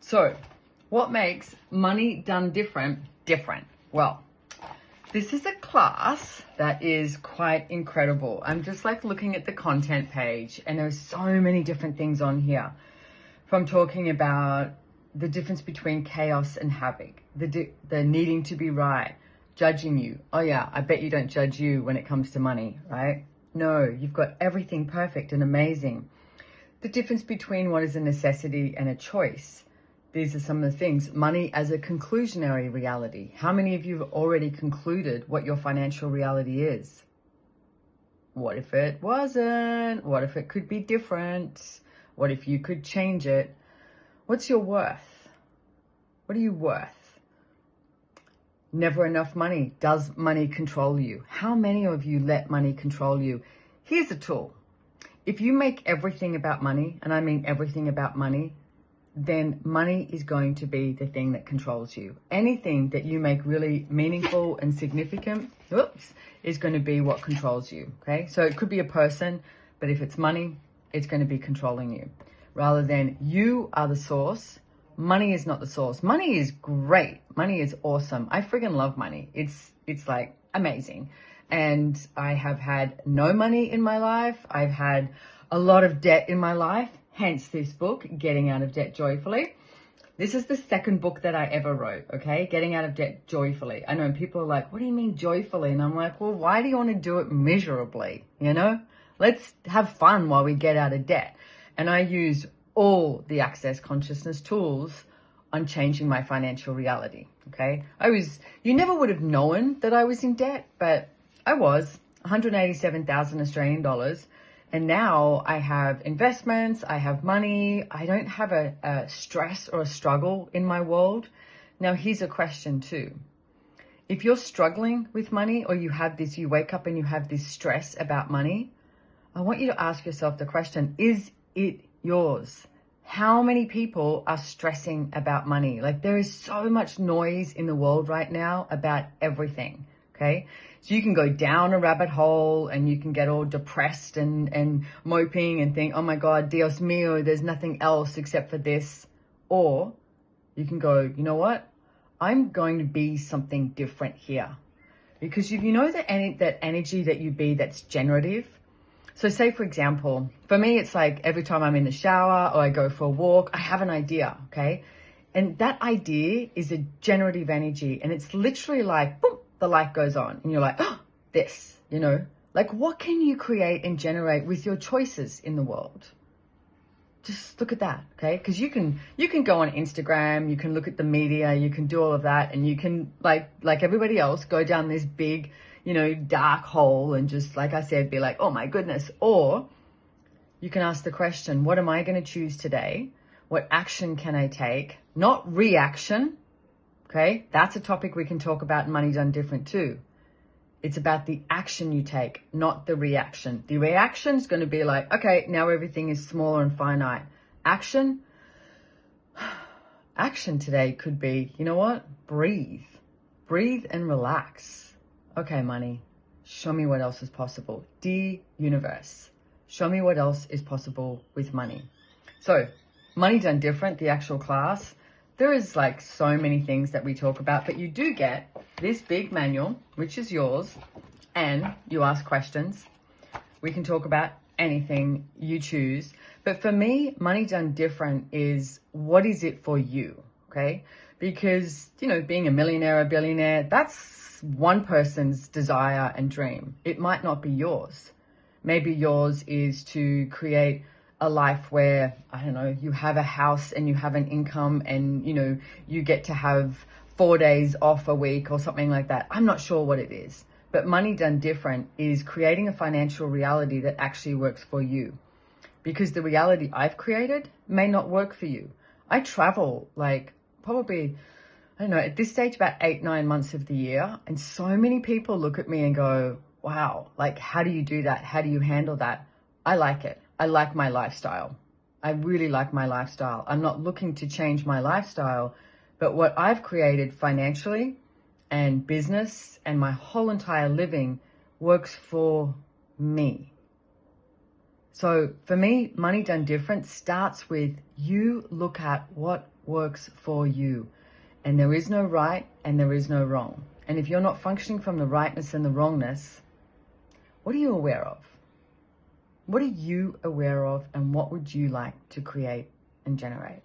So, what makes money done different different? Well, this is a class that is quite incredible. I'm just like looking at the content page and there's so many different things on here. From talking about the difference between chaos and havoc, the needing to be right, judging you. Oh yeah, I bet you don't judge you when it comes to money, right? No, you've got everything perfect and amazing. The difference between what is a necessity and a choice. These are some of the things. Money as a conclusionary reality. How many of you have already concluded what your financial reality is? What if it wasn't? What if it could be different? What if you could change it? What's your worth? What are you worth? Never enough money. Does money control you? How many of you let money control you? Here's a tool. If you make everything about money, and I mean everything about money, then money is going to be the thing that controls you. Anything that you make really meaningful and significant, is going to be what controls you, okay? So it could be a person, but if it's money, it's going to be controlling you. Rather than you are the source, money is not the source. Money is great. Money is awesome. I friggin' love money. It's like amazing. And I have had no money in my life. I've had a lot of debt in my life. Hence this book, Getting Out of Debt Joyfully. This is the second book that I ever wrote, okay? Getting Out of Debt Joyfully. I know people are like, what do you mean joyfully? And I'm like, well, why do you want to do it miserably? You know, let's have fun while we get out of debt. And I used all the Access Consciousness tools on changing my financial reality, okay? You never would have known that I was in debt, but I was 187,000 Australian dollars. And now I have investments, I have money, I don't have a stress or a struggle in my world. Now, here's a question too. If you're struggling with money or you wake up and you have this stress about money, I want you to ask yourself the question, is it yours? How many people are stressing about money? Like there is so much noise in the world right now about everything, okay? So you can go down a rabbit hole and you can get all depressed and moping and think, oh my God, Dios mío, there's nothing else except for this. Or you can go, you know what? I'm going to be something different here. Because if you know that energy that you be that's generative. So say, for example, for me, it's like every time I'm in the shower or I go for a walk, I have an idea, okay? And that idea is a generative energy. And it's literally like, boom, the light goes on and you're like, oh, this, you know, like what can you create and generate with your choices in the world? Just look at that, okay? Because you can go on Instagram, you can look at the media, you can do all of that, and you can like everybody else go down this big, you know, dark hole and just, like I said, be like, oh my goodness. Or you can ask the question, what am I going to choose today? What action can I take? Not reaction. Okay, that's a topic we can talk about in Money Done Different too. It's about the action you take, not the reaction. The reaction is going to be like, okay, now everything is smaller and finite. Action today could be, you know what? Breathe and relax. Okay, money, show me what else is possible. Dear universe, show me what else is possible with money. So, Money Done Different, the actual class. There is like so many things that we talk about, but you do get this big manual, which is yours, and you ask questions. We can talk about anything you choose. But for me, Money Done Different is what is it for you, okay? Because, you know, being a millionaire, a billionaire, that's one person's desire and dream. It might not be yours. Maybe yours is to create a life where, I don't know, you have a house and you have an income and, you know, you get to have 4 days off a week or something like that. I'm not sure what it is. But Money Done Different is creating a financial reality that actually works for you. Because the reality I've created may not work for you. I travel like probably, I don't know, at this stage about 8-9 months of the year. And so many people look at me and go, wow, like how do you do that? How do you handle that? I like it. I like my lifestyle. I really like my lifestyle. I'm not looking to change my lifestyle, but what I've created financially and business and my whole entire living works for me. So for me, Money Done Different starts with you look at what works for you. And there is no right and there is no wrong. And if you're not functioning from the rightness and the wrongness, what are you aware of? What are you aware of, and what would you like to create and generate?